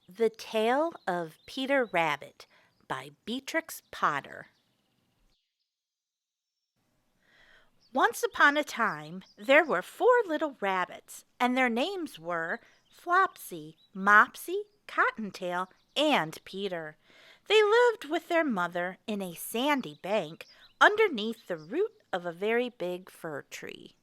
The Tale of Peter Rabbit by Beatrix Potter. Once upon a time, there were 4 little rabbits, and their names were Flopsy, Mopsy, Cottontail, and Peter. They lived with their mother in a sandy bank underneath the root of a very big fir tree.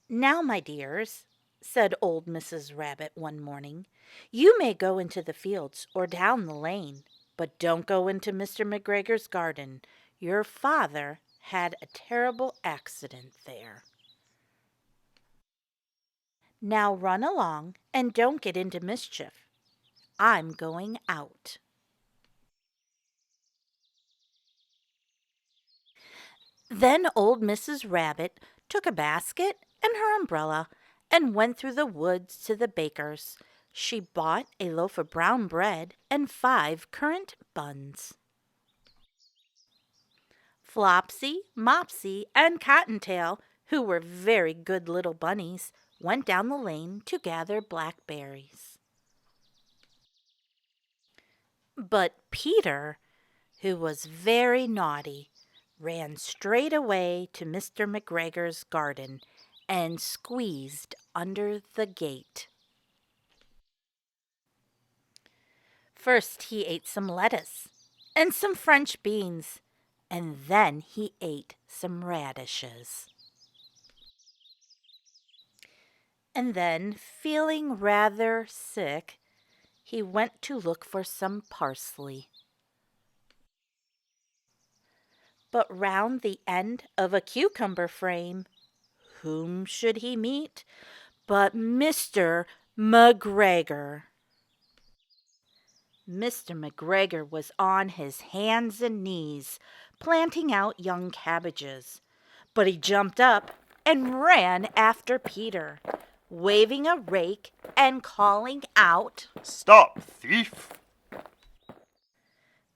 "Now, my dears," said old Mrs. Rabbit one morning, "you may go into the fields or down the lane, but don't go into Mr. McGregor's garden. Your father had a terrible accident there. Now run along and don't get into mischief. I'm going out." Then old Mrs. Rabbit took a basket and her umbrella and went through the woods to the baker's. She bought a loaf of brown bread and 5 currant buns. Flopsy, Mopsy, and Cottontail, who were very good little bunnies, went down the lane to gather blackberries. But Peter, who was very naughty, ran straight away to Mr. McGregor's garden and squeezed under the gate. First he ate some lettuce and some French beans, and then he ate some radishes. And then, feeling rather sick, he went to look for some parsley. But round the end of a cucumber frame, whom should he meet but Mr. McGregor. Mr. McGregor was on his hands and knees, planting out young cabbages, but he jumped up and ran after Peter, waving a rake and calling out, "Stop, thief!"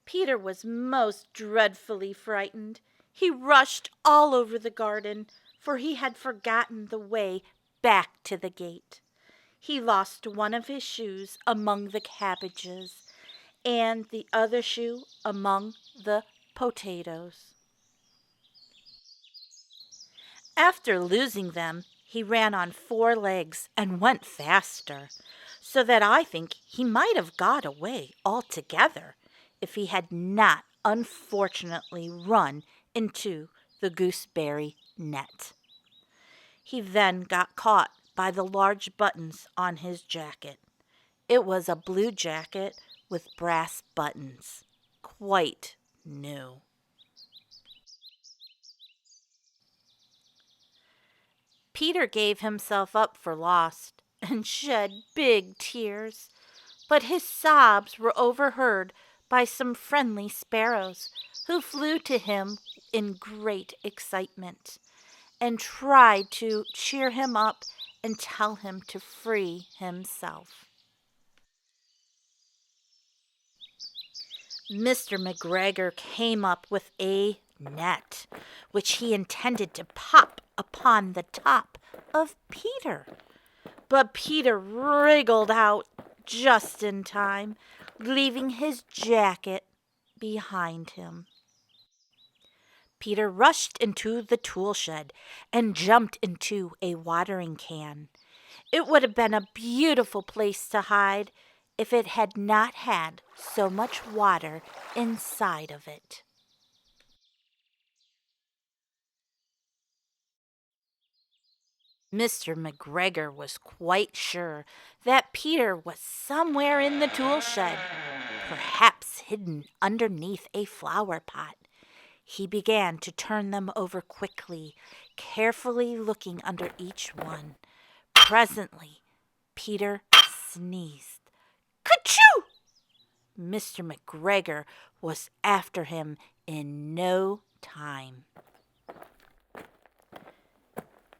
Peter was most dreadfully frightened. He rushed all over the garden, for he had forgotten the way back to the gate. He lost one of his shoes among the cabbages, and the other shoe among the potatoes. After losing them, he ran on 4 legs and went faster, so that I think he might have got away altogether if he had not unfortunately run into the gooseberry net. He then got caught by the large buttons on his jacket. It was a blue jacket with brass buttons, quite new. Peter gave himself up for lost and shed big tears, but his sobs were overheard by some friendly sparrows who flew to him in great excitement and tried to cheer him up and tell him to free himself. Mr. McGregor came up with a net, which he intended to pop upon the top of Peter. But Peter wriggled out just in time, leaving his jacket behind him. Peter rushed into the tool shed and jumped into a watering can. It would have been a beautiful place to hide if it had not had so much water inside of it. Mr. McGregor was quite sure that Peter was somewhere in the tool shed, perhaps hidden underneath a flower pot. He began to turn them over quickly, carefully looking under each one. Presently, Peter sneezed. "Kerchoo!" Mr. McGregor was after him in no time.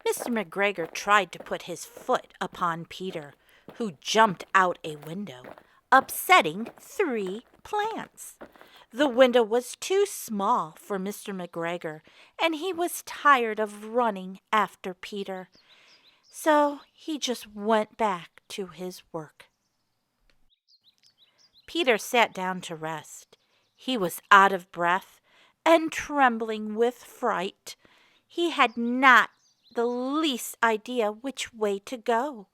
Mr. McGregor tried to put his foot upon Peter, who jumped out a window, upsetting 3 plants. The window was too small for Mr. McGregor, and he was tired of running after Peter. so he just went back to his work. Peter sat down to rest. He was out of breath and trembling with fright. He had not the least idea which way to go.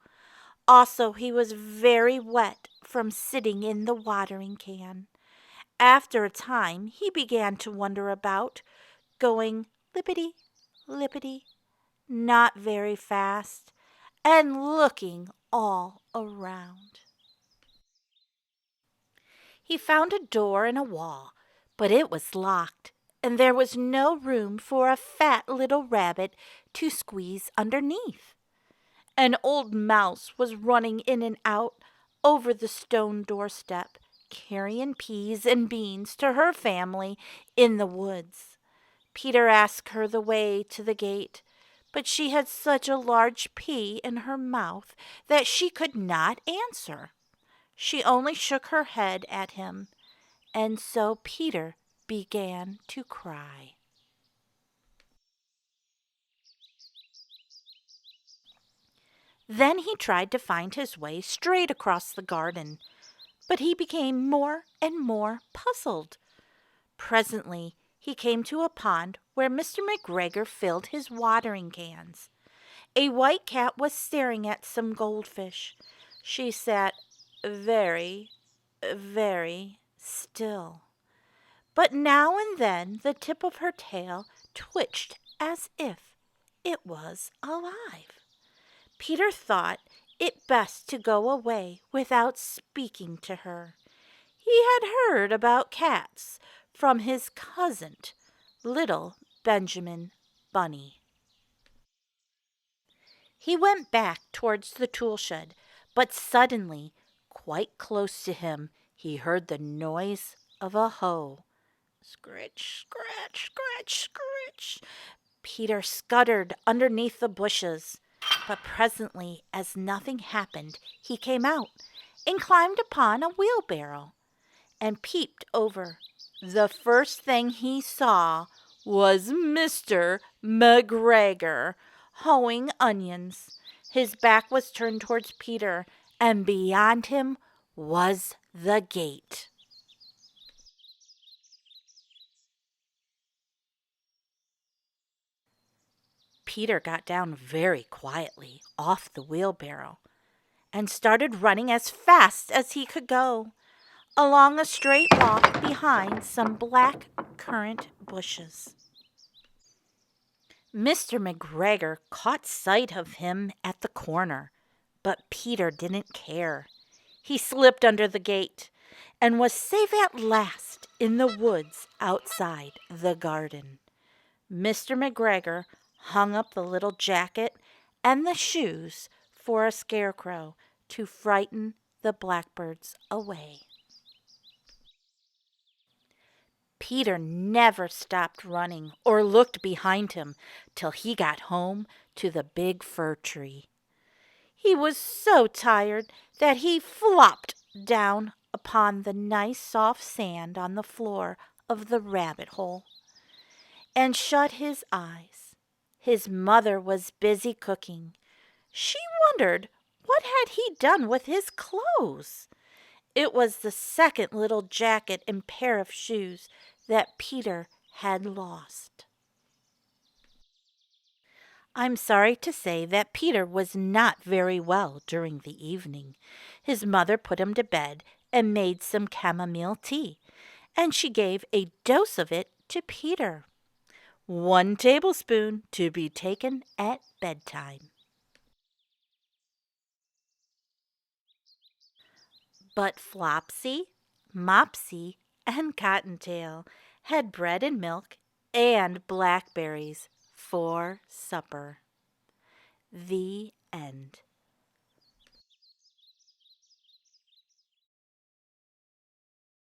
Also, he was very wet from sitting in the watering can. After a time, he began to wander about, going lippity, lippity, not very fast, and looking all around. He found a door in a wall, but it was locked, and there was no room for a fat little rabbit to squeeze underneath. An old mouse was running in and out over the stone doorstep, carrying peas and beans to her family in the woods. Peter asked her the way to the gate, but she had such a large pea in her mouth that she could not answer. She only shook her head at him, and so Peter began to cry. Then he tried to find his way straight across the garden, but he became more and more puzzled. Presently he came to a pond where Mr. McGregor filled his watering cans. A white cat was staring at some goldfish. She sat very, very still, but now and then the tip of her tail twitched as if it was alive. Peter thought it best to go away without speaking to her. He had heard about cats from his cousin, little Benjamin Bunny. He went back towards the tool shed, but suddenly, quite close to him, he heard the noise of a hoe. Scritch, scratch, scratch, scritch. Peter scuttered underneath the bushes, but presently, as nothing happened, he came out and climbed upon a wheelbarrow and peeped over. The first thing he saw was Mr. McGregor hoeing onions. His back was turned towards Peter, and beyond him was the gate. Peter got down very quietly off the wheelbarrow and started running as fast as he could go, along a straight walk behind some black currant bushes. Mr. McGregor caught sight of him at the corner, but Peter didn't care. He slipped under the gate and was safe at last in the woods outside the garden. Mr. McGregor hung up the little jacket and the shoes for a scarecrow to frighten the blackbirds away. Peter never stopped running or looked behind him till he got home to the big fir tree. He was so tired that he flopped down upon the nice soft sand on the floor of the rabbit hole and shut his eyes. His mother was busy cooking. She wondered what had he done with his clothes. It was the second little jacket and pair of shoes that Peter had lost. I'm sorry to say that Peter was not very well during the evening. His mother put him to bed and made some chamomile tea, and she gave a dose of it to Peter. 1 tablespoon to be taken at bedtime. But Flopsy, Mopsy, and Cottontail had bread and milk and blackberries for supper. The end.